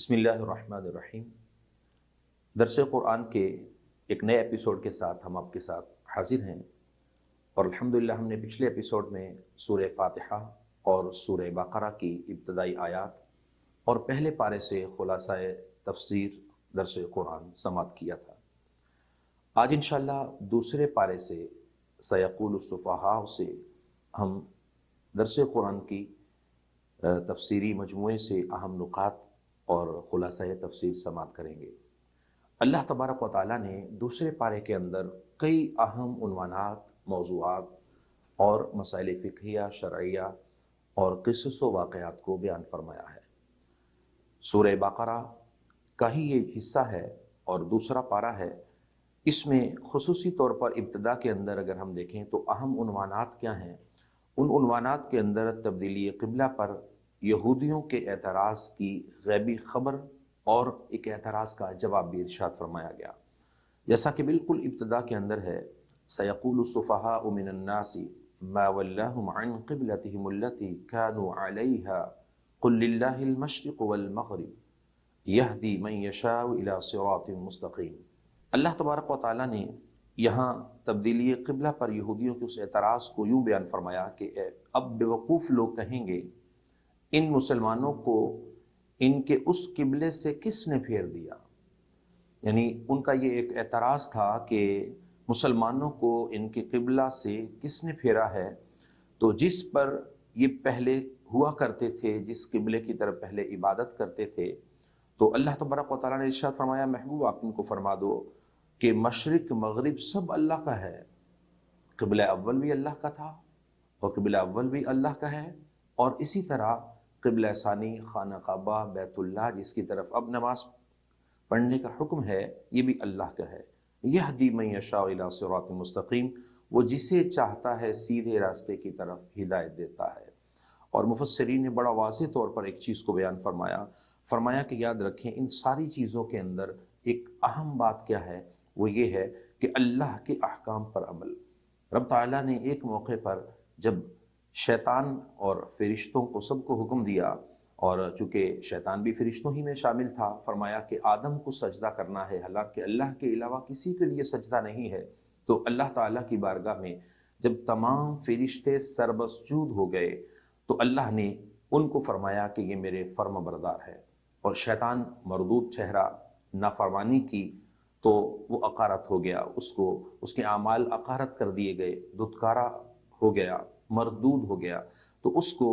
بسم اللہ الرحمن الرحیم۔ درس قرآن کے ایک نئے ایپیسوڈ کے ساتھ ہم آپ کے ساتھ حاضر ہیں، اور الحمدللہ ہم نے پچھلے ایپیسوڈ میں سورہ فاتحہ اور سورہ بقرہ کی ابتدائی آیات اور پہلے پارے سے خلاصہ تفسیر درس قرآن سماعت کیا تھا۔ آج انشاءاللہ دوسرے پارے سے سیقول السفہاء سے ہم درس قرآن کی تفسیری مجموعے سے اہم نکات اور خلاصہ تفسیر سماعت کریں گے۔ اللہ تبارک و تعالیٰ نے دوسرے پارے کے اندر کئی اہم عنوانات، موضوعات اور مسائل فقہیہ، شرعیہ اور قصص و واقعات کو بیان فرمایا ہے۔ سورہ بقرہ کا ہی یہ حصہ ہے اور دوسرا پارہ ہے۔ اس میں خصوصی طور پر ابتدا کے اندر اگر ہم دیکھیں تو اہم عنوانات کیا ہیں؟ ان عنوانات کے اندر تبدیلی قبلہ پر یہودیوں کے اعتراض کی غیبی خبر اور ایک اعتراض کا جواب بھی ارشاد فرمایا گیا، جیسا کہ بالکل ابتدا کے اندر ہے، سیقول السفہاء من الناس ما ولاہم عن قبلتہم التی کانوا علیہا قل للہ المشرق والمغرب یہدی من یشاء الی صراط مستقیم۔ اللہ تبارک و تعالیٰ نے یہاں تبدیلی قبلہ پر یہودیوں کے اس اعتراض کو یوں بیان فرمایا کہ اب بیوقوف لوگ کہیں گے، ان مسلمانوں کو ان کے اس قبلے سے کس نے پھیر دیا؟ یعنی ان کا یہ ایک اعتراض تھا کہ مسلمانوں کو ان کے قبلہ سے کس نے پھیرا ہے، تو جس پر یہ پہلے ہوا کرتے تھے، جس قبلے کی طرف پہلے عبادت کرتے تھے، تو اللہ تبارک و تعالیٰ نے ارشاد فرمایا، محبوب آپ ان کو فرما دو کہ مشرق مغرب سب اللہ کا ہے، قبلہ اول بھی اللہ کا تھا اور قبلہ اول بھی اللہ کا ہے، اور اسی طرح قبلہ ثانی خانہ کعبہ بیت اللہ جس کی طرف اب نماز پڑھنے کا حکم ہے، یہ بھی اللہ کا ہے۔ یہدی من یشاء الی صراط مستقیم، وہ جسے چاہتا ہے سیدھے راستے کی طرف ہدایت دیتا ہے۔ اور مفسرین نے بڑا واضح طور پر ایک چیز کو بیان فرمایا کہ یاد رکھیں ان ساری چیزوں کے اندر ایک اہم بات کیا ہے، وہ یہ ہے کہ اللہ کے احکام پر عمل۔ رب تعالیٰ نے ایک موقع پر جب شیطان اور فرشتوں کو سب کو حکم دیا، اور چونکہ شیطان بھی فرشتوں ہی میں شامل تھا، فرمایا کہ آدم کو سجدہ کرنا ہے، حالانکہ اللہ کے علاوہ کسی کے لیے سجدہ نہیں ہے، تو اللہ تعالیٰ کی بارگاہ میں جب تمام فرشتے سربسجود ہو گئے تو اللہ نے ان کو فرمایا کہ یہ میرے فرما بردار ہے، اور شیطان مردود ٹھہرا، نافرمانی کی تو وہ عقارت ہو گیا، اس کے اعمال عقارت کر دیے گئے، دھتکارا ہو گیا، مردود ہو گیا، تو اس کو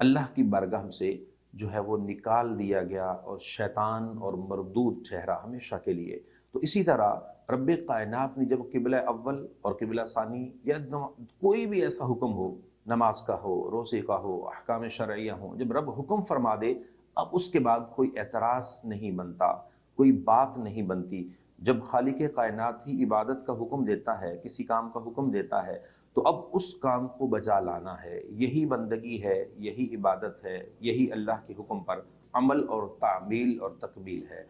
اللہ کی بارگاہ سے جو ہے وہ نکال دیا گیا اور شیطان اور مردود ٹھہرا ہمیشہ کے لیے۔ تو اسی طرح رب کائنات نے جب قبلہ اول اور قبلہ ثانی یا کوئی بھی ایسا حکم ہو، نماز کا ہو، روزے کا ہو، احکام شرعیہ ہوں، جب رب حکم فرما دے، اب اس کے بعد کوئی اعتراض نہیں بنتا، کوئی بات نہیں بنتی۔ جب خالق کائنات ہی عبادت کا حکم دیتا ہے، کسی کام کا حکم دیتا ہے، تو اب اس کام کو بجا لانا ہے، یہی بندگی ہے، یہی عبادت ہے، یہی اللہ کے حکم پر عمل اور تعمیل اور تکمیل ہے۔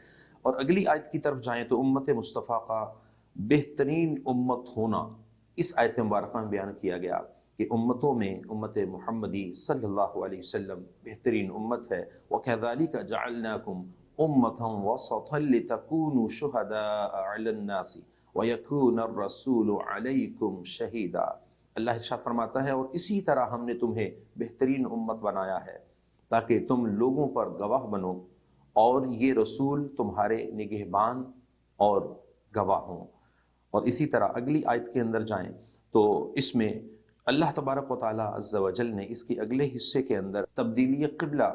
اور اگلی آیت کی طرف جائیں تو امت مصطفیٰ کا بہترین امت ہونا اس آیت مبارکہ میں بیان کیا گیا کہ امتوں میں امت محمدی صلی اللہ علیہ وسلم بہترین امت ہے۔ وَكَذَلِكَ جَعَلْنَاكُمْ أُمَّةً وَسَطًا لِتَكُونُوا شُهَدَاءَ عَلَى النَّاسِ وَيَكُونَ الرَّسُولُ عَلَيْكُمْ شَهِيدًا۔ اللہ ارشاد فرماتا ہے، اور اسی طرح ہم نے تمہیں بہترین امت بنایا ہے تاکہ تم لوگوں پر گواہ بنو، اور یہ رسول تمہارے نگہبان اور گواہ ہوں۔ اور اسی طرح اگلی آیت کے اندر جائیں تو اس میں اللہ تبارک و تعالیٰ عز و جل نے اس کے اگلے حصے کے اندر تبدیلی قبلہ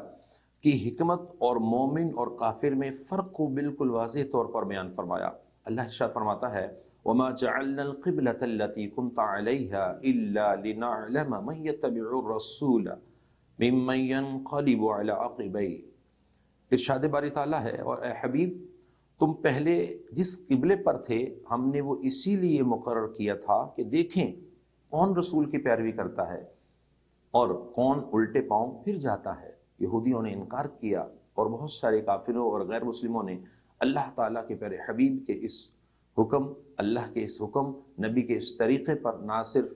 کی حکمت اور مومن اور کافر میں فرق کو بالکل واضح طور پر بیان فرمایا۔ اللہ ارشاد فرماتا ہے، وَمَا جَعَلْنَا الْقِبْلَةَ الَّتِي كُنْتَ عَلَيْهَا إِلَّا لِنَعْلَمَ مَنْ يَتَّبِعُ الرَّسُولَ مِمَّنْ يَنْقَلِبُ عَلَىٰ عَقِبَيْهِ۔ ارشاد باری تعالیٰ ہے، اور اے حبیب تم پہلے جس قبلے پر تھے ہم نے وہ اسی لیے مقرر کیا تھا کہ دیکھیں کون رسول کی پیروی کرتا ہے اور کون الٹے پاؤں پھر جاتا ہے۔ یہودیوں نے انکار کیا، اور بہت سارے کافروں اور غیر مسلموں نے اللہ تعالیٰ کے پیارے حبیب کے اس حکم، اللہ کے اس حکم، نبی کے اس طریقے پر نہ صرف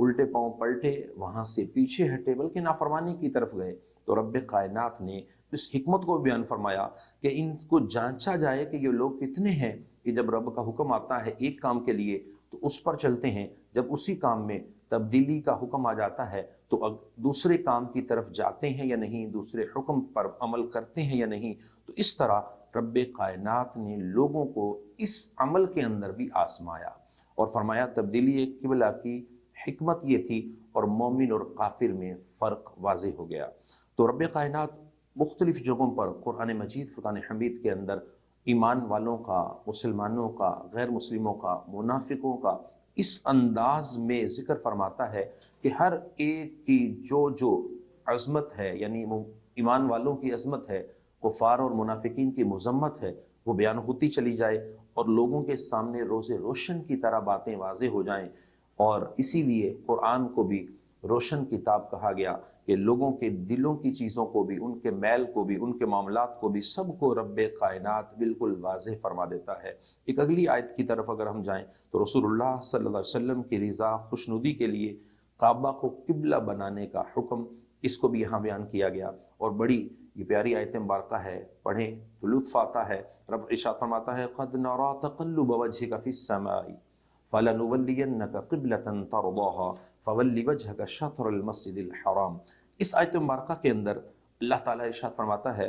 الٹے پاؤں پلٹے، وہاں سے پیچھے ہٹے، بلکہ نافرمانی کی طرف گئے۔ تو رب کائنات نے اس حکمت کو بیان فرمایا کہ ان کو جانچا جائے کہ یہ لوگ کتنے ہیں کہ جب رب کا حکم آتا ہے ایک کام کے لیے تو اس پر چلتے ہیں، جب اسی کام میں تبدیلی کا حکم آ جاتا ہے تو دوسرے کام کی طرف جاتے ہیں یا نہیں، دوسرے حکم پر عمل کرتے ہیں یا نہیں۔ تو اس طرح رب کائنات نے لوگوں کو اس عمل کے اندر بھی آزمایا اور فرمایا تبدیلی قبلہ کی حکمت یہ تھی، اور مومن اور کافر میں فرق واضح ہو گیا۔ تو رب کائنات مختلف جگہوں پر قرآن مجید فرقان حمید کے اندر ایمان والوں کا، مسلمانوں کا، غیر مسلموں کا، منافقوں کا اس انداز میں ذکر فرماتا ہے کہ ہر ایک کی جو عظمت ہے، یعنی ایمان والوں کی عظمت ہے، کفار اور منافقین کی مذمت ہے، وہ بیان ہوتی چلی جائے اور لوگوں کے سامنے روز روشن کی طرح باتیں واضح ہو جائیں۔ اور اسی لیے قرآن کو بھی روشن کتاب کہا گیا کہ لوگوں کے دلوں کی چیزوں کو بھی، ان کے میل کو بھی، ان کے معاملات کو بھی، سب کو رب کائنات بالکل واضح فرما دیتا ہے۔ ایک اگلی آیت کی طرف اگر ہم جائیں تو رسول اللہ صلی اللہ علیہ وسلم کی رضا خوشنودی کے لیے کعبہ کو قبلہ بنانے کا حکم، اس کو بھی یہاں بیان کیا گیا، اور بڑی یہ پیاری آیت مبارکہ ہے، پڑھیں تو لطف آتا ہے۔ رب ارشاد فرماتا ہے قد نرى تقلب وجهك في السماء فَلَنُوَلِّيَنَّكَ قِبْلَةً تَرْضَاهَا فَوَلِّ وَجْهَكَ شَطْرَ الْمَسْجِدِ الْحَرَامِ۔ اس آیت مبارکہ کے اندر اللہ تعالیٰ ارشاد فرماتا ہے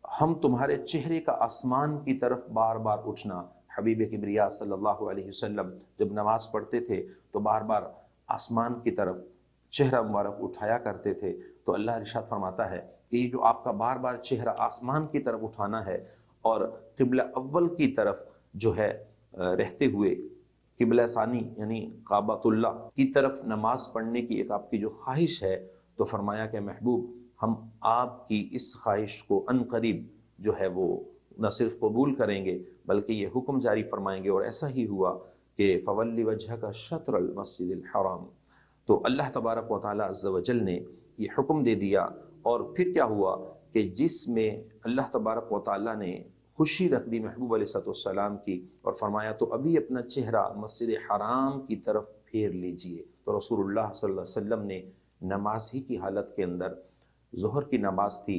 ہم تمہارے چہرے کا آسمان کی طرف بار بار اٹھنا۔ حبیب کبریا صلی اللہ علیہ وسلم جب نماز پڑھتے تھے تو بار بار آسمان کی طرف چہرہ مبارک اٹھایا کرتے تھے۔ تو اللہ ارشاد فرماتا ہے کہ یہ جو آپ کا بار بار چہرہ آسمان کی طرف اٹھانا ہے اور قبلہ اول کی طرف جو ہے رہتے ہوئے قبلہ ثانی یعنی کعبۃ اللہ کی طرف نماز پڑھنے کی ایک آپ کی جو خواہش ہے، تو فرمایا کہ محبوب ہم آپ کی اس خواہش کو ان قریب جو ہے وہ نہ صرف قبول کریں گے بلکہ یہ حکم جاری فرمائیں گے، اور ایسا ہی ہوا کہ فولی وجہ کا شطر المسجد الحرام۔ تو اللہ تبارک و تعالیٰ عز و جل نے یہ حکم دے دیا، اور پھر کیا ہوا کہ جس میں اللہ تبارک و تعالیٰ نے خوشی رکھ دی محبوب علیہ السلام کی، اور فرمایا تو ابھی اپنا چہرہ مسجد حرام کی طرف پھیر لیجئے۔ تو رسول اللہ صلی اللہ علیہ وسلم نے نماز ہی کی حالت کے اندر، ظہر کی نماز تھی،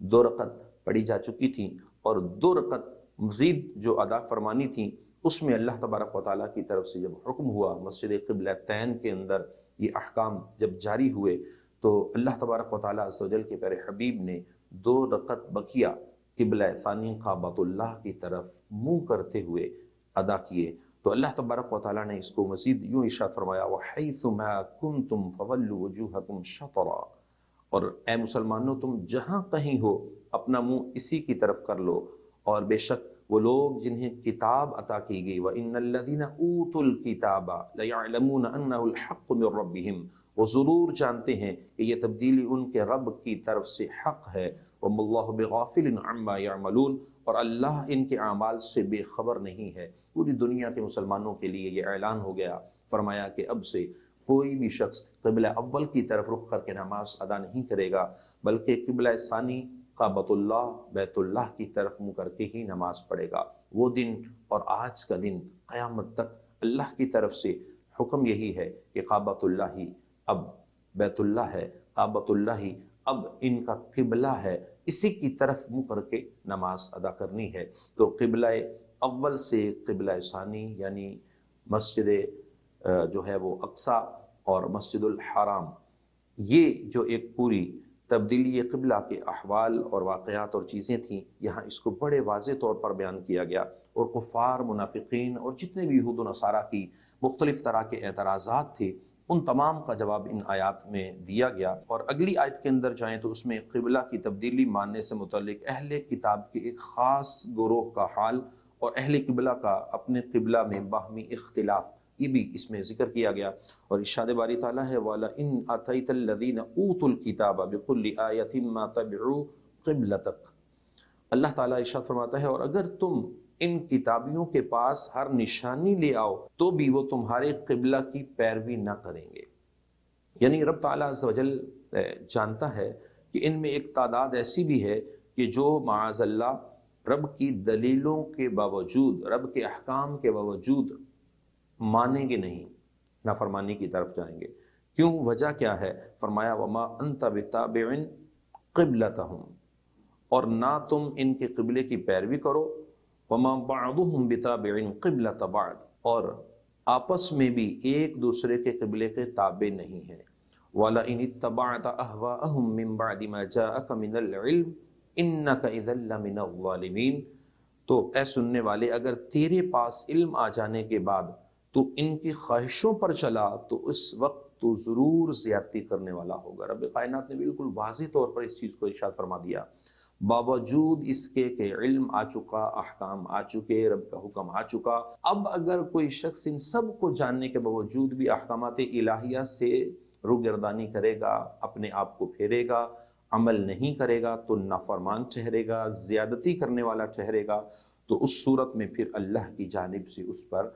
2 رکعت پڑھی جا چکی تھی، اور 2 رکعت مزید جو ادا فرمانی تھی، اس میں اللہ تبارک و تعالیٰ کی طرف سے جب حکم ہوا مسجد قبلتین کے اندر یہ احکام جب جاری ہوئے، تو اللہ تبارک و تعالیٰ عز و جل کے پیارے حبیب نے 2 رکعت بقیہ قبلہ ثانی کعبۃ اللہ کی طرف منہ کرتے ہوئے ادا کیے۔ تو اللہ تبارک و تعالیٰ نے اس کو مزید یوں ارشاد فرمایا وَحَيْثُ مَا كُنْتُمْ فَوَلُّوا وُجُوهَكُمْ شَطْرًا، اور اے مسلمانوں تم جہاں کہیں ہو اپنا منہ اسی کی طرف کر لو، اور بے شک وہ لوگ جنہیں کتاب عطا کی گئی وَإِنَّ الَّذِينَ أُوتُوا الْكِتَابَ لَيَعْلَمُونَ أَنَّهُ الْحَقُّ مِنْ رَبِّهِمْ، وہ ضرور جانتے ہیں کہ یہ تبدیلی ان کے رب کی طرف سے حق ہے، وَمَا اللَّهُ بِغَافِلٍ عَمَّا يَعْمَلُونَ، اور اللہ ان کے اعمال سے بے خبر نہیں ہے۔ پوری دنیا کے مسلمانوں کے لیے یہ اعلان ہو گیا، فرمایا کہ اب سے کوئی بھی شخص قبلہ اول کی طرف رخ کر کے نماز ادا نہیں کرے گا، بلکہ قبلہ ثانی کعبۃ اللہ بیت اللہ کی طرف منہ کر کے ہی نماز پڑھے گا۔ وہ دن اور آج کا دن قیامت تک اللہ کی طرف سے حکم یہی ہے کہ کعبۃ اللہ ہی اب بیت اللہ ہے، کعبۃ اللہ ہی اب ان کا قبلہ ہے، اسی کی طرف منہ کر کے نماز ادا کرنی ہے۔ تو قبلہ اول سے قبلہ ثانی یعنی مسجد جو ہے وہ اقصی اور مسجد الحرام، یہ جو ایک پوری تبدیلی قبلہ کے احوال اور واقعات اور چیزیں تھیں، یہاں اس کو بڑے واضح طور پر بیان کیا گیا، اور کفار، منافقین اور جتنے بھی یہود و نصارہ کی مختلف طرح کے اعتراضات تھے، ان تمام کا جواب ان آیات میں دیا گیا۔ اور اگلی آیت کے اندر جائیں تو اس میں قبلہ کی تبدیلی ماننے سے متعلق اہل کتاب کے ایک خاص گروہ کا حال اور اہل قبلہ کا اپنے قبلہ میں باہمی اختلاف، یہ بھی اس میں ذکر کیا گیا۔ اور ارشاد باری تعالیٰ ہے وَلَئِنْ أَتَيْتَ الَّذِينَ أُوتُوا الْكِتَابَ بِكُلِّ آيَةٍ مَا تَبِعُوا قِبْلَتَكَ، اللہ تعالیٰ ارشاد فرماتا ہے اور اگر تم ان کتابیوں کے پاس ہر نشانی لے آؤ تو بھی وہ تمہارے قبلہ کی پیروی نہ کریں گے۔ یعنی رب تعالیٰ عز و جل جانتا ہے کہ ان میں ایک تعداد ایسی بھی ہے کہ جو معاذ اللہ رب کی دلیلوں کے باوجود، رب کے احکام کے باوجود مانیں گے نہیں، نافرمانی کی طرف جائیں گے۔ کیوں؟ وجہ کیا ہے؟ فرمایا وَمَا أَنْتَ بِتَابِعٍ قبلتہم، اور نہ تم ان کے قبلے کی پیروی کرو، وما بعضهم بتابع قبلۃ بعض، اور آپس میں بھی ایک دوسرے کے قبلے کے تابع نہیں ہے، وَلَئِنِ اتَّبَعْتَ أَهْوَاءَهُم مِّن بَعْدِ مَا جَاءَكَ مِنَ الْعِلْمِ إِنَّكَ إِذًا لَّمِنَ الظَّالِمِينَ۔ تو اے سننے والے، اگر تیرے پاس علم آ جانے کے بعد تو ان کی خواہشوں پر چلا تو اس وقت تو ضرور زیادتی کرنے والا ہوگا۔ رب کائنات نے بالکل واضح طور پر اس چیز کو ارشاد فرما دیا، باوجود اس کے کہ علم آ چکا، احکام آ چکے، رب کا حکم آ چکا، اب اگر کوئی شخص ان سب کو جاننے کے باوجود بھی احکامات الہیہ سے روگردانی کرے گا، اپنے آپ کو پھیرے گا، عمل نہیں کرے گا، تو نافرمان ٹھہرے گا، زیادتی کرنے والا ٹھہرے گا، تو اس صورت میں پھر اللہ کی جانب سے اس پر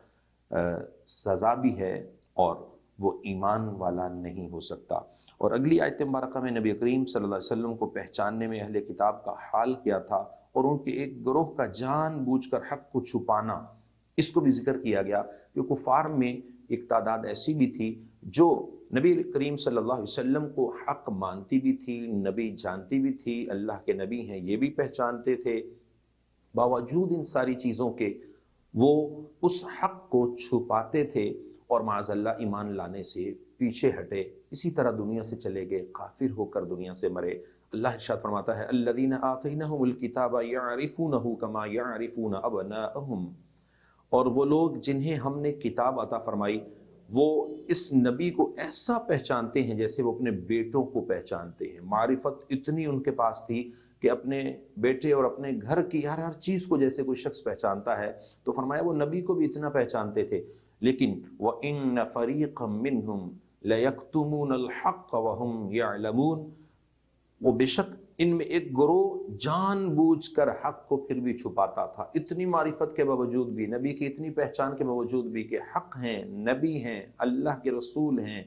سزا بھی ہے اور وہ ایمان والا نہیں ہو سکتا۔ اور اگلی آیت مبارکہ میں نبی کریم صلی اللہ علیہ وسلم کو پہچاننے میں اہل کتاب کا حال کیا تھا، اور ان کے ایک گروہ کا جان بوجھ کر حق کو چھپانا، اس کو بھی ذکر کیا گیا کہ کفار میں ایک تعداد ایسی بھی تھی جو نبی کریم صلی اللہ علیہ وسلم کو حق مانتی بھی تھی، نبی جانتی بھی تھی، اللہ کے نبی ہیں یہ بھی پہچانتے تھے، باوجود ان ساری چیزوں کے وہ اس حق کو چھپاتے تھے اور معاذ اللہ ایمان لانے سے پیچھے ہٹے، اسی طرح دنیا سے چلے گئے، کافر ہو کر دنیا سے مرے۔ اللہ ارشاد فرماتا ہے الذین آتیناہم الکتاب یعرفونہ کما یعرفون ابناءہم، اور وہ لوگ جنہیں ہم نے کتاب عطا فرمائی وہ اس نبی کو ایسا پہچانتے ہیں جیسے وہ اپنے بیٹوں کو پہچانتے ہیں۔ معرفت اتنی ان کے پاس تھی کہ اپنے بیٹے اور اپنے گھر کی ہر چیز کو جیسے کوئی شخص پہچانتا ہے، تو فرمایا وہ نبی کو بھی اتنا پہچانتے تھے۔ لیکن وَإِنَّ فَرِيقًا مِّنْهُمْ لَيَكْتُمُونَ الْحَقَّ وَهُمْ يَعْلَمُونَ، وہ بے شک ان میں ایک گروہ جان بوجھ کر حق کو پھر بھی چھپاتا تھا، اتنی معرفت کے باوجود بھی، نبی کی اتنی پہچان کے باوجود بھی کہ حق ہیں، نبی ہیں، اللہ کے رسول ہیں،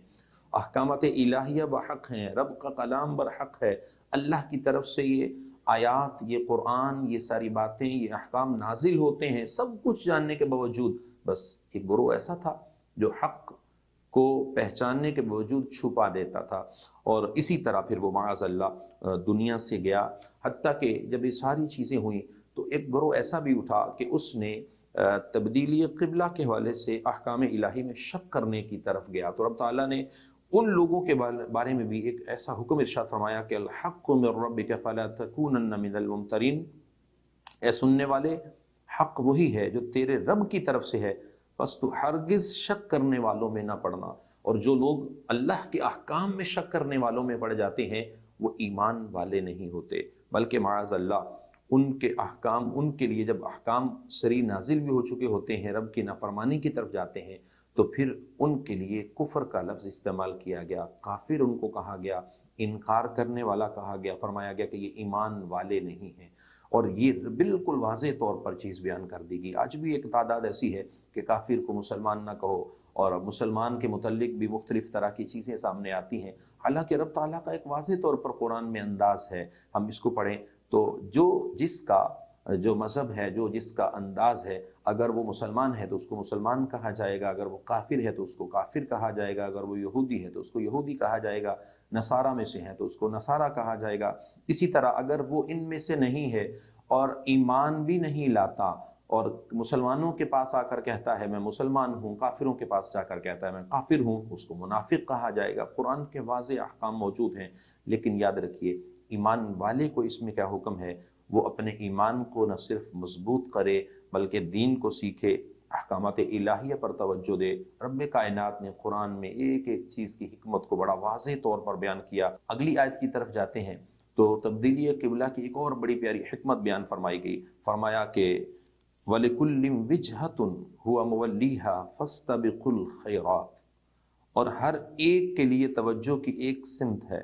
احکامات الہیہ بحق ہیں، رب کا کلام برحق ہے، اللہ کی طرف سے یہ آیات، یہ قرآن، یہ ساری باتیں، یہ احکام نازل ہوتے ہیں، سب کچھ جاننے کے باوجود بس ایک گروہ ایسا تھا جو حق کو پہچاننے کے باوجود چھپا دیتا تھا، اور اسی طرح پھر وہ معاذ اللہ دنیا سے گیا، حتیٰ کہ جب یہ ساری چیزیں ہوئیں تو ایک گروہ ایسا بھی اٹھا کہ اس نے تبدیلی قبلہ کے حوالے سے احکام الہی میں شک کرنے کی طرف گیا، تو رب تعالیٰ نے ان لوگوں کے بارے میں بھی ایک ایسا حکم ارشاد فرمایا کہ الحق من ربک فلا تکونن من الممترین، اے سننے والے حق وہی ہے جو تیرے رب کی طرف سے ہے، بس تو ہرگز شک کرنے والوں میں نہ پڑنا، اور جو لوگ اللہ کے احکام میں شک کرنے والوں میں پڑ جاتے ہیں وہ ایمان والے نہیں ہوتے، بلکہ معاذ اللہ ان کے احکام، ان کے لیے جب احکام سری نازل بھی ہو چکے ہوتے ہیں، رب کی نافرمانی کی طرف جاتے ہیں، تو پھر ان کے لیے کفر کا لفظ استعمال کیا گیا، کافر ان کو کہا گیا، انکار کرنے والا کہا گیا، فرمایا گیا کہ یہ ایمان والے نہیں ہیں، اور یہ بالکل واضح طور پر چیز بیان کر دی گئی۔ آج بھی ایک تعداد ایسی ہے کہ کافر کو مسلمان نہ کہو، اور مسلمان کے متعلق بھی مختلف طرح کی چیزیں سامنے آتی ہیں، حالانکہ رب تعالیٰ کا ایک واضح طور پر قرآن میں انداز ہے، ہم اس کو پڑھیں تو جس کا جو مذہب ہے، جو جس کا انداز ہے، اگر وہ مسلمان ہے تو اس کو مسلمان کہا جائے گا، اگر وہ کافر ہے تو اس کو کافر کہا جائے گا، اگر وہ یہودی ہے تو اس کو یہودی کہا جائے گا، نصارہ میں سے ہیں تو اس کو نصارہ کہا جائے گا، اسی طرح اگر وہ ان میں سے نہیں ہے اور ایمان بھی نہیں لاتا اور مسلمانوں کے پاس آ کر کہتا ہے میں مسلمان ہوں، کافروں کے پاس جا کر کہتا ہے میں کافر ہوں، اس کو منافق کہا جائے گا۔ قرآن کے واضح احکام موجود ہیں، لیکن یاد رکھیے ایمان والے کو اس میں کیا حکم ہے، وہ اپنے ایمان کو نہ صرف مضبوط کرے بلکہ دین کو سیکھے، احکامات الہیہ پر توجہ دے۔ رب کائنات نے قرآن میں ایک ایک چیز کی حکمت کو بڑا واضح طور پر بیان کیا۔ اگلی آیت کی طرف جاتے ہیں تو تبدیلی قبلہ کی ایک اور بڑی پیاری حکمت بیان فرمائی گئی، فرمایا کہ وَلِكُلٍّ وِجْهَةٌ هُوَ مُوَلِّيهَا فَاسْتَبِقُوا الْخَيْرَاتِ، اور ہر ایک کے لیے توجہ کی ایک سمت ہے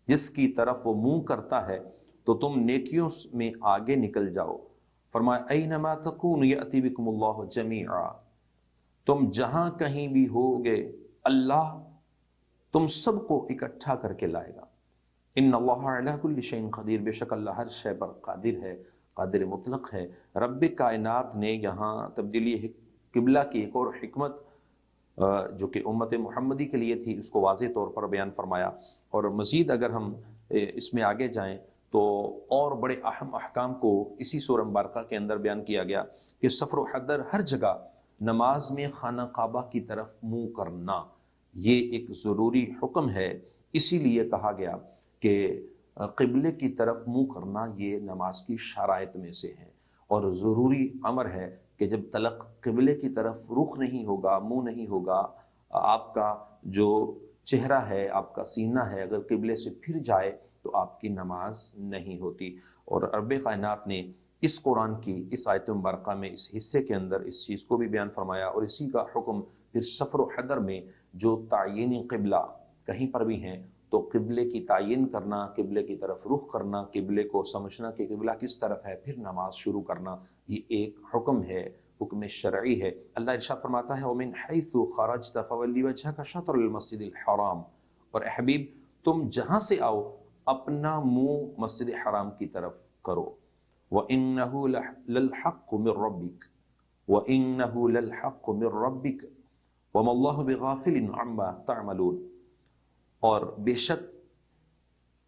جس کی طرف وہ منہ کرتا ہے تو تم نیکیوں میں آگے نکل جاؤ۔ فرمایا اَيْنَمَا تَكُونُ يَأْتِ بِكُمُ اللَّهُ جَمِيعًا، تم جہاں کہیں بھی ہوگے اللہ تم سب کو اکٹھا کر کے لائے گا۔ ان اللہ علی کل شیء قدیر، بے شک اللہ ہر شے پر قادر ہے، قادر مطلق ہے۔ رب کائنات نے یہاں تبدیلی قبلہ کی ایک اور حکمت جو کہ امت محمدی کے لیے تھی، اس کو واضح طور پر بیان فرمایا، اور مزید اگر ہم اس میں آگے جائیں تو اور بڑے اہم احکام کو اسی سورہ مبارکہ کے اندر بیان کیا گیا کہ سفر و حضر ہر جگہ نماز میں خانہ کعبہ کی طرف منہ کرنا یہ ایک ضروری حکم ہے، اسی لیے کہا گیا کہ قبلے کی طرف منہ کرنا یہ نماز کی شرائط میں سے ہے اور ضروری امر ہے کہ جب تلک قبلے کی طرف رخ نہیں ہوگا، منہ نہیں ہوگا، آپ کا جو چہرہ ہے، آپ کا سینہ ہے، اگر قبلے سے پھر جائے تو آپ کی نماز نہیں ہوتی۔ اور رب کائنات نے اس قرآن کی اس آیت مبارکہ میں اس حصے کے اندر اس چیز کو بھی بیان فرمایا، اور اسی کا حکم پھر سفر و حضر میں جو تعینی قبلہ کہیں پر بھی ہیں تو قبلے کی تعین کرنا، قبلے کی طرف رخ کرنا، قبلے کو سمجھنا کہ قبلہ کس طرف ہے، پھر نماز شروع کرنا، یہ ایک حکم ہے، حکم شرعی ہے۔ اللہ ارشاد فرماتا ہے وَمِنْ حَيْثُ خَرَجْتَ فَوَلِّ وَجْهَكَ شَطْرَ الْمَسْجِدِ الْحَرَامِ، اور اے حبیب تم جہاں سے آؤ اپنا منہ مسجد حرام کی طرف کرو۔ وَإِنَّهُ لَلْحَقُّ مِنْ رَبِّكَ وَإِنَّهُ لَلْحَقُّ مِنْ رَبِّكَ وَمَا اللَّهُ بِغَافِلٍ عَمَّا تَعْمَلُونَ، اور بے شک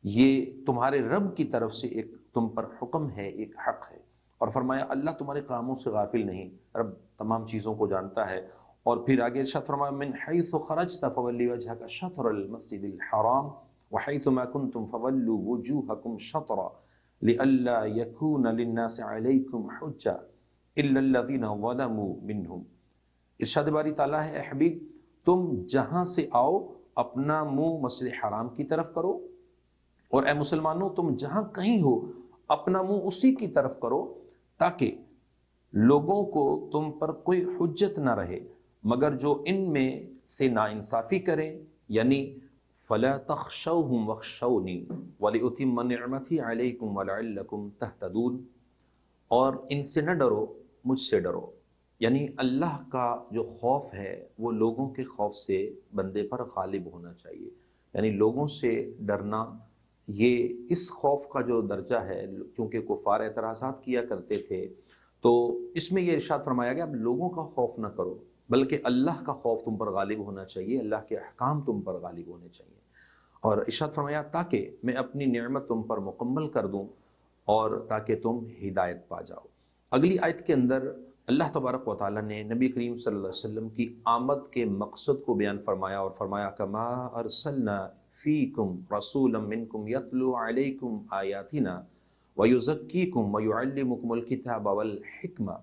یہ تمہارے رب کی طرف سے ایک تم پر حکم ہے، ایک حق ہے، اور فرمایا اللہ تمہارے کاموں سے غافل نہیں، رب تمام چیزوں کو جانتا ہے۔ اور پھر آگے ارشاد فرمایا من حیث خرجت فولی وجهك شطر المسجد الحرام وحيث ما كنتم فولوا وجوهكم شطرا لئلا يكون للناس عليكم حجة الا الذين ظلموا منهم۔ ارشاد باری تعالیٰ ہے اے حبیب تم جہاں سے آؤ اپنا منہ مسجد حرام کی طرف کرو، اور اے مسلمانوں تم جہاں کہیں ہو اپنا منہ اسی کی طرف کرو تاکہ لوگوں کو تم پر کوئی حجت نہ رہے مگر جو ان میں سے ناانصافی کریں، یعنی فَلَا تَخْشَوْهُمْ وَاخْشَوْنِي وَلِأُتِمَّ نِعْمَتِي عَلَيْكُمْ وَلَعَلَّكُمْ تَهْتَدُونَ، اور ان سے نہ ڈرو مجھ سے ڈرو، یعنی اللہ کا جو خوف ہے وہ لوگوں کے خوف سے بندے پر غالب ہونا چاہیے، یعنی لوگوں سے ڈرنا یہ اس خوف کا جو درجہ ہے، کیونکہ کفار اعتراضات کیا کرتے تھے تو اس میں یہ ارشاد فرمایا گیا اب لوگوں کا خوف نہ کرو بلکہ اللہ کا خوف تم پر غالب ہونا چاہیے، اللہ کے احکام تم پر غالب ہونے چاہیے۔ اور ارشاد فرمایا تاکہ میں اپنی نعمت تم پر مکمل کر دوں اور تاکہ تم ہدایت پا جاؤ۔ اگلی آیت کے اندر اللہ تبارک و تعالیٰ نے نبی کریم صلی اللہ علیہ وسلم کی آمد کے مقصد کو بیان فرمایا اور فرمایا کما ارسلنا فیکم رسولا منکم یتلو علیکم آیاتنا ویزکیکم ویعلمکم الکتاب والحکمہ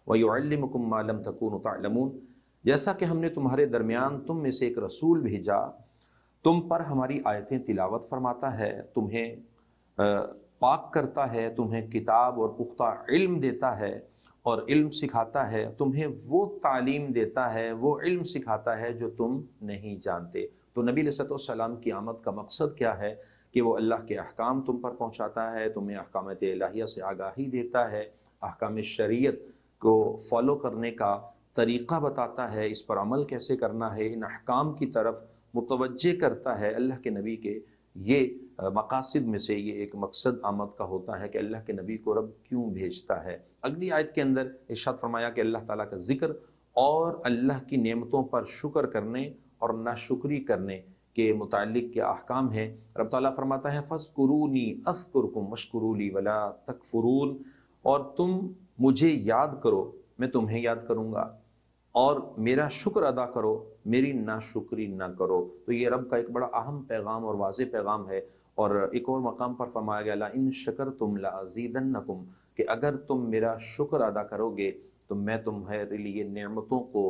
ویعلمکم ما لم تکونوا تعلمون، جیسا کہ ہم نے تمہارے درمیان تم میں سے ایک رسول بھیجا، تم پر ہماری آیتیں تلاوت فرماتا ہے، تمہیں پاک کرتا ہے، تمہیں کتاب اور پختہ علم دیتا ہے اور علم سکھاتا ہے، تمہیں وہ تعلیم دیتا ہے، وہ علم سکھاتا ہے جو تم نہیں جانتے۔ تو نبی علیہ السلام کی آمد کا مقصد کیا ہے کہ وہ اللہ کے احکام تم پر پہنچاتا ہے، تمہیں احکامات الہیہ سے آگاہی دیتا ہے، احکام شریعت کو فالو کرنے کا طریقہ بتاتا ہے، اس پر عمل کیسے کرنا ہے، ان احکام کی طرف متوجہ کرتا ہے۔ اللہ کے نبی کے یہ مقاصد میں سے یہ ایک مقصد آمد کا ہوتا ہے کہ اللہ کے نبی کو رب کیوں بھیجتا ہے۔ اگلی آیت کے اندر ارشاد فرمایا کہ اللہ تعالیٰ کا ذکر اور اللہ کی نعمتوں پر شکر کرنے اور ناشکری کرنے کے متعلق کیا احکام ہیں۔ رب تعالیٰ فرماتا ہے فَاذْكُرُونِي أَذْكُرْكُمْ وَاشْكُرُوا لِي وَلَا تَكْفُرُونَ، اور تم مجھے یاد کرو میں تمہیں یاد کروں گا، اور میرا شکر ادا کرو میری ناشکری نہ کرو۔ تو یہ رب کا ایک بڑا اہم پیغام اور واضح پیغام ہے۔ اور ایک اور مقام پر فرمایا گیا لَإِن شَكَرْتُمْ لَأَزِيدَنَّكُمْ، کہ اگر تم میرا شکر ادا کرو گے تو میں تمہارے لیے نعمتوں کو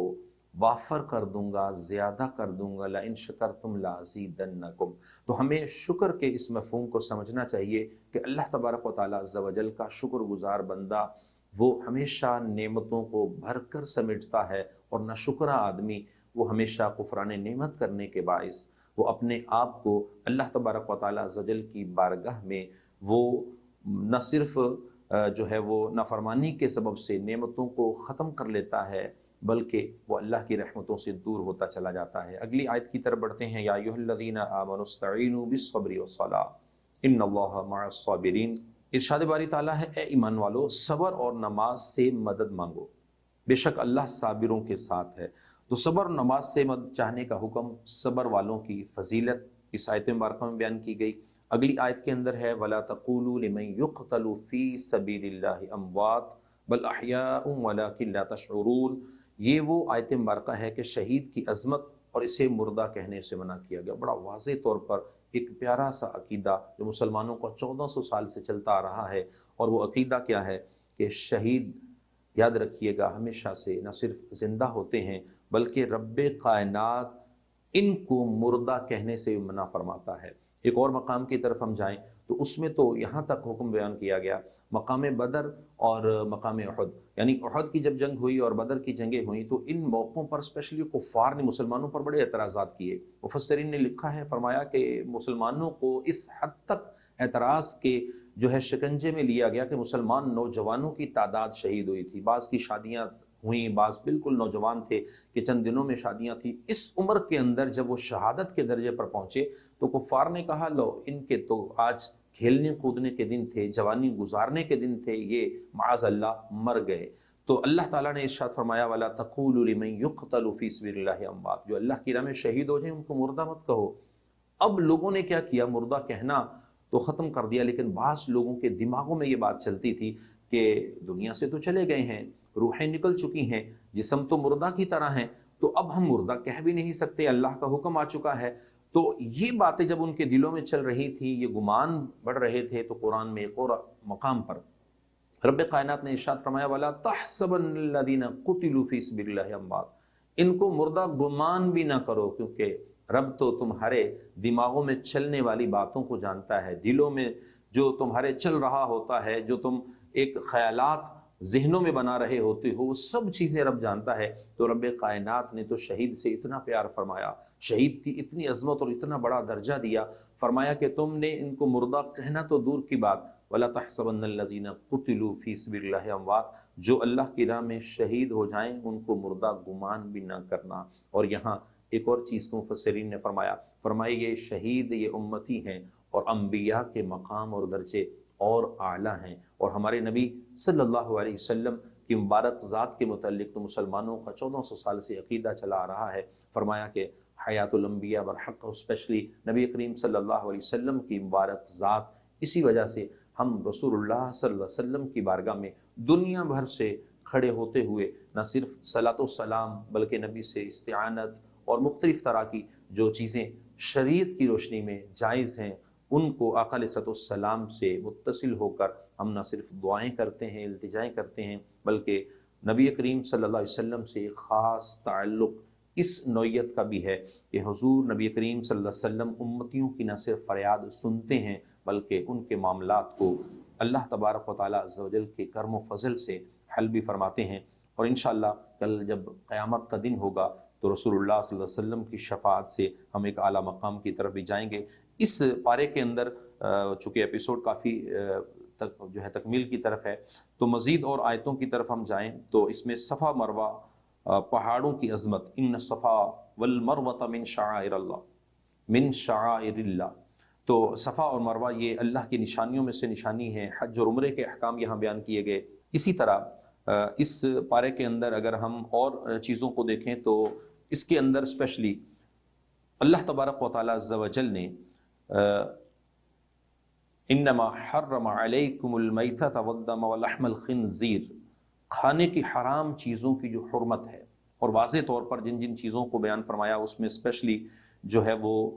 وافر کر دوں گا، زیادہ کر دوں گا۔ لَإِن شَكَرْتُمْ لَأَزِيدَنَّكُمْ، تو ہمیں شکر کے اس مفہوم کو سمجھنا چاہیے کہ اللہ تبارک و تعالیٰ عز و جل کا شکر گزار بندہ وہ ہمیشہ نعمتوں کو بھر کر سمیٹتا ہے، اور نہ شکرہ آدمی وہ ہمیشہ کفران نعمت کرنے کے باعث وہ اپنے آپ کو اللہ تبارک و تعالیٰ عز و جل کی بارگاہ میں وہ نہ صرف جو ہے وہ نافرمانی کے سبب سے نعمتوں کو ختم کر لیتا ہے بلکہ وہ اللہ کی رحمتوں سے دور ہوتا چلا جاتا ہے۔ اگلی آیت کی طرف بڑھتے ہیں، یا ایھا الذین آمنوا استعینوا بالصبر والصلاۃ ان اللہ مع الصابرین۔ ارشاد باری تعالیٰ ہے اے ایمان والو صبر اور نماز سے مدد مانگو، بے شک اللہ صابروں کے ساتھ ہے۔ تو صبر اور نماز سے مدد چاہنے کا حکم صبر والوں کی فضیلت اس آیت مبارکہ میں بیان کی گئی۔ اگلی آیت کے اندر ہے وَلَا تَقُولُوا لِمَن يُقْتَلُ فِي سَبِيلِ اللَّهِ أَمْوَاتٌ بَلْ أَحْيَاءٌ وَلَكِن لَا تَشْعُرُونَ۔ یہ وہ آیت مبارکہ ہے کہ شہید کی عظمت اور اسے مردہ کہنے سے منع کیا گیا۔ بڑا واضح طور پر ایک پیارا سا عقیدہ جو مسلمانوں کو 1400 سال سے چلتا آ رہا ہے، اور وہ عقیدہ کیا ہے کہ شہید، یاد رکھیے گا، ہمیشہ سے نہ صرف زندہ ہوتے ہیں بلکہ رب کائنات ان کو مردہ کہنے سے منع فرماتا ہے۔ ایک اور مقام کی طرف ہم جائیں تو اس میں تو یہاں تک حکم بیان کیا گیا، مقام بدر اور مقام احد، یعنی احد کی جب جنگ ہوئی اور بدر کی جنگیں ہوئیں تو ان موقعوں پر اسپیشلی کفار نے مسلمانوں پر بڑے اعتراضات کیے۔ مفسرین نے لکھا ہے، فرمایا کہ مسلمانوں کو اس حد تک اعتراض کے جو ہے شکنجے میں لیا گیا کہ مسلمان نوجوانوں کی تعداد شہید ہوئی تھی، بعض کی شادیاں ہوئیں، بعض بالکل نوجوان تھے کہ چند دنوں میں شادیاں تھیں۔ اس عمر کے اندر جب وہ شہادت کے درجے پر پہنچے تو کفار نے کہا لو ان کے تو آج کھیلنے کودنے کے دن تھے، جوانی گزارنے کے دن تھے، یہ معاذ اللہ مر گئے۔ تو اللہ تعالیٰ نے ارشاد فرمایا وَلَا تَقُولُوا لِمَن يُقْتَلُ فِي سَبِيلِ اللَّهِ أَمْوَاتٌ، جو اللہ کی راہ میں شہید ہو جائیں ان کو مردہ مت کہو۔ اب لوگوں نے کیا کیا، مردہ کہنا تو ختم کر دیا، لیکن بعض لوگوں کے دماغوں میں یہ بات چلتی تھی کہ دنیا سے تو چلے گئے ہیں، روحیں نکل چکی ہیں، جسم تو مردہ کی طرح ہیں، تو اب ہم مردہ کہہ بھی نہیں سکتے، اللہ کا حکم آ چکا ہے۔ تو یہ باتیں جب ان کے دلوں میں چل رہی تھی، یہ گمان بڑھ رہے تھے، تو قرآن میں ایک اور مقام پر رب کائنات نے ارشاد فرمایا وَلَا تَحْسَبَنَّ الَّذِينَ قُتِلُوا فِي سَبِيلِ اللَّهِ أَمْوَاتٌ، ان کو مردہ گمان بھی نہ کرو، کیونکہ رب تو تمہارے دماغوں میں چلنے والی باتوں کو جانتا ہے، دلوں میں جو تمہارے چل رہا ہوتا ہے، جو تم ایک خیالات ذہنوں میں بنا رہے ہوتے ہو، وہ سب چیزیں رب جانتا ہے۔ تو رب کائنات نے تو شہید سے اتنا پیار فرمایا، شہید کی اتنی عظمت اور اتنا بڑا درجہ دیا، فرمایا کہ تم نے ان کو مردہ کہنا تو دور کی بات، وَلَا تَحْسَبَنَّ الَّذِينَ قُتِلُوا فِي سَبِيلِ اللَّهِ أَمْوَاتٌ، جو اللہ کی راہ میں شہید ہو جائیں ان کو مردہ گمان بھی نہ کرنا۔ اور یہاں ایک اور چیز کو مفسرین نے فرمایا یہ شہید یہ امتی ہیں، اور انبیاء کے مقام اور درجے اور اعلیٰ ہیں، اور ہمارے نبی صلی اللہ علیہ وسلم کی مبارک ذات کے متعلق تو مسلمانوں کا 1400 سال سے عقیدہ چلا آ رہا ہے۔ فرمایا کہ حیات الانبیاء برحق، اسپیشلی نبی کریم صلی اللہ علیہ وسلم کی مبارک ذات، اسی وجہ سے ہم رسول اللہ صلی اللہ علیہ وسلم کی بارگاہ میں دنیا بھر سے کھڑے ہوتے ہوئے نہ صرف صلاۃ و سلام بلکہ نبی سے استعانت اور مختلف طرح کی جو چیزیں شریعت کی روشنی میں جائز ہیں ان کو آقا علیہ السلام سے متصل ہو کر ہم نہ صرف دعائیں کرتے ہیں، التجائیں کرتے ہیں، بلکہ نبی کریم صلی اللہ علیہ وسلم سے ایک خاص تعلق اس نوعیت کا بھی ہے کہ حضور نبی کریم صلی اللہ علیہ وسلم امتیوں کی نہ صرف فریاد سنتے ہیں بلکہ ان کے معاملات کو اللہ تبارک و تعالیٰ عز و جل کے کرم و فضل سے حل بھی فرماتے ہیں۔ اور انشاءاللہ کل جب قیامت کا دن ہوگا تو رسول اللہ صلی اللہ علیہ وسلم کی شفاعت سے ہم ایک اعلیٰ مقام کی طرف بھی جائیں گے۔ اس پارے کے اندر چونکہ ایپیسوڈ کافی جو ہے تکمیل کی طرف ہے، تو مزید اور آیتوں کی طرف ہم جائیں تو اس میں صفا مروہ پہاڑوں کی عظمت، ان الصفا والمروہ من شعائر اللہ، تو صفا اور مروہ یہ اللہ کی نشانیوں میں سے نشانی ہے۔ حج اور عمرے کے احکام یہاں بیان کیے گئے۔ اسی طرح اس پارے کے اندر اگر ہم اور چیزوں کو دیکھیں تو اس کے اندر اسپیشلی اللہ تبارک و تعالیٰ عز و جل نے انما حرم علیکم المیتۃ والدم ولحم الخنزیر، کھانے کی حرام چیزوں کی جو حرمت ہے، اور واضح طور پر جن جن چیزوں کو بیان فرمایا اس میں اسپیشلی جو ہے وہ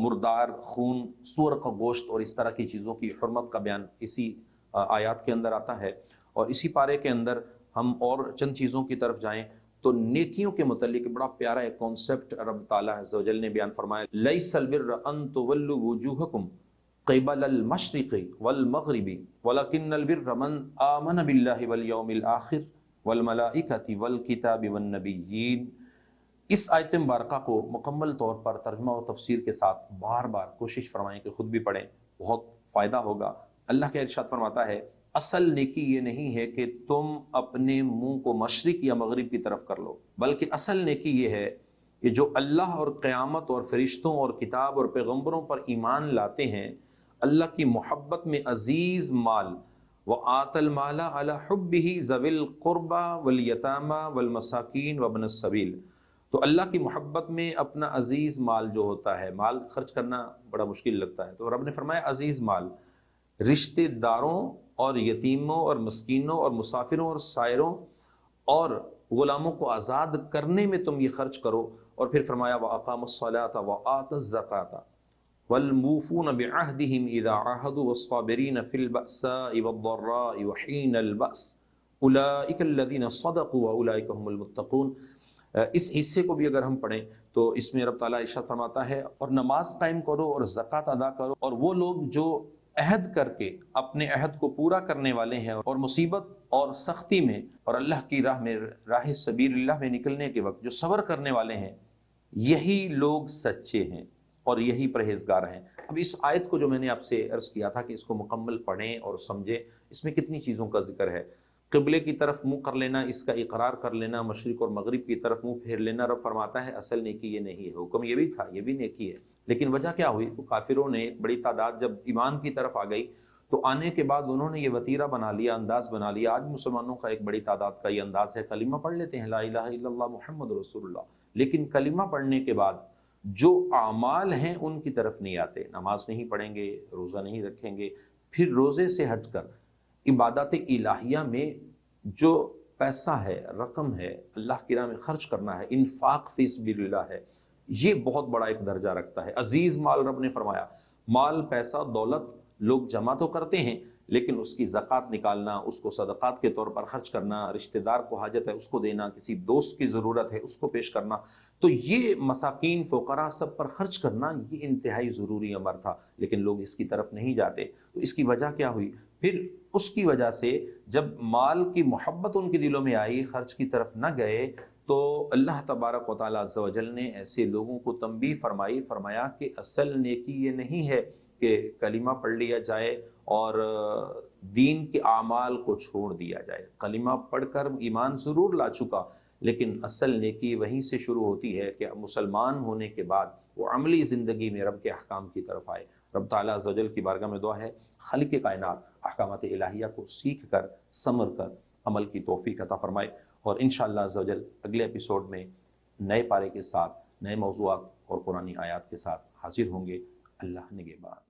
مردار، خون، سور کا گوشت اور اس طرح کی چیزوں کی حرمت کا بیان اسی آیات کے اندر آتا ہے۔ اور اسی پارے کے اندر ہم اور چند چیزوں کی طرف جائیں تو نیکیوں کے متعلق بڑا پیارا ایک کانسیپٹ رب تعالیٰ عز و جل نے بیان فرمایا، لیس البر ان تولوا وجوہکم قبل المشرق والمغرب ولکن البر من آمن باللہ والیوم الآخر والملائکۃ والکتاب والنبیین۔ اس آیت مبارکہ کو مکمل طور پر ترجمہ و تفسیر کے ساتھ بار بار کوشش فرمائیں کہ خود بھی پڑھیں، بہت فائدہ ہوگا۔ اللہ کا ارشاد فرماتا ہے اصل نیکی یہ نہیں ہے کہ تم اپنے منہ کو مشرق یا مغرب کی طرف کر لو، بلکہ اصل نیکی یہ ہے کہ جو اللہ اور قیامت اور فرشتوں اور کتاب اور پیغمبروں پر ایمان لاتے ہیں، اللہ کی محبت میں عزیز مال وآت المال علی حبہ ذوی القربى والیتامى والمساکین وابن السبیل، تو اللہ کی محبت میں اپنا عزیز مال جو ہوتا ہے، مال خرچ کرنا بڑا مشکل لگتا ہے، تو رب نے فرمایا عزیز مال رشتہ داروں اور یتیموں اور مسکینوں اور مسافروں اور سائروں اور غلاموں کو آزاد کرنے میں تم یہ خرچ کرو، اور پھر فرمایا وَأَقَامُوا الصَّلَاةَ وَآتَوا الزَّكَاةَ وَالْمُوفُونَ بِعَهْدِهِمْ إِذَا عَاهَدُوا وَالصَّابِرِينَ فِي الْبَأْسَاءِ وَالضَّرَّاءِ وَحِينَ الْبَأْسِ أُولَئِكَ الَّذِينَ صَدَقُوا وَأُولَئِكَ هُمُ الْمُتَّقُونَ۔ اس حصے کو بھی اگر ہم پڑھیں تو اس میں رب تعالیٰ ارشاد فرماتا ہے اور نماز قائم کرو اور زکوٰۃ ادا کرو، اور وہ لوگ جو عہد کر کے اپنے عہد کو پورا کرنے والے ہیں اور مصیبت اور سختی میں اور اللہ کی راہ میں، راہ سبیل اللہ میں نکلنے کے وقت جو صبر کرنے والے ہیں، یہی لوگ سچے ہیں اور یہی پرہیزگار ہیں۔ اب اس آیت کو جو میں نے آپ سے عرض کیا تھا کہ اس کو مکمل پڑھیں اور سمجھیں، اس میں کتنی چیزوں کا ذکر ہے۔ قبلے کی طرف منہ کر لینا، اس کا اقرار کر لینا، مشرق اور مغرب کی طرف منہ پھیر لینا، رب فرماتا ہے اصل نیکی یہ نہیں ہے۔ حکم یہ بھی تھا، یہ بھی نیکی ہے، لیکن وجہ کیا ہوئی؟ تو کافروں نے ایک بڑی تعداد جب ایمان کی طرف آ گئی تو آنے کے بعد انہوں نے یہ وتیرہ بنا لیا، انداز بنا لیا۔ آج مسلمانوں کا ایک بڑی تعداد کا یہ انداز ہے، کلمہ پڑھ لیتے ہیں لا الہ الا اللہ محمد رسول اللہ، لیکن کلمہ پڑھنے کے بعد جو اعمال ہیں ان کی طرف نہیں آتے، نماز نہیں پڑھیں گے، روزہ نہیں رکھیں گے، پھر روزے سے ہٹ کر عبادات الہیہ میں جو پیسہ ہے، رقم ہے، اللہ کی راہ میں خرچ کرنا ہے، انفاق فی سبیل اللہ ہے، یہ بہت بڑا ایک درجہ رکھتا ہے۔ عزیز مال، رب نے فرمایا مال، پیسہ، دولت لوگ جمع تو کرتے ہیں، لیکن اس کی زکوٰۃ نکالنا، اس کو صدقات کے طور پر خرچ کرنا، رشتہ دار کو حاجت ہے اس کو دینا، کسی دوست کی ضرورت ہے اس کو پیش کرنا، تو یہ مساکین، فقراء سب پر خرچ کرنا یہ انتہائی ضروری امر تھا، لیکن لوگ اس کی طرف نہیں جاتے۔ تو اس کی وجہ کیا ہوئی؟ پھر اس کی وجہ سے جب مال کی محبت ان کے دلوں میں آئی، خرچ کی طرف نہ گئے، تو اللہ تبارک و تعالیٰ عز و جل نے ایسے لوگوں کو تنبیہ فرمائی، فرمایا کہ اصل نیکی یہ نہیں ہے کہ کلمہ پڑھ لیا جائے اور دین کے اعمال کو چھوڑ دیا جائے۔ کلمہ پڑھ کر ایمان ضرور لا چکا، لیکن اصل نیکی وہیں سے شروع ہوتی ہے کہ مسلمان ہونے کے بعد وہ عملی زندگی میں رب کے احکام کی طرف آئے۔ رب تعالیٰ عز و جل کی بارگاہ میں دعا ہے خالق کائنات احکامات الہیہ کو سیکھ کر، سمر کر عمل کی توفیق عطا فرمائے، اور انشاءاللہ عز و جل اگلے ایپیسوڈ میں نئے پارے کے ساتھ، نئے موضوعات اور قرآنی آیات کے ساتھ حاضر ہوں گے۔ اللہ نگہبان۔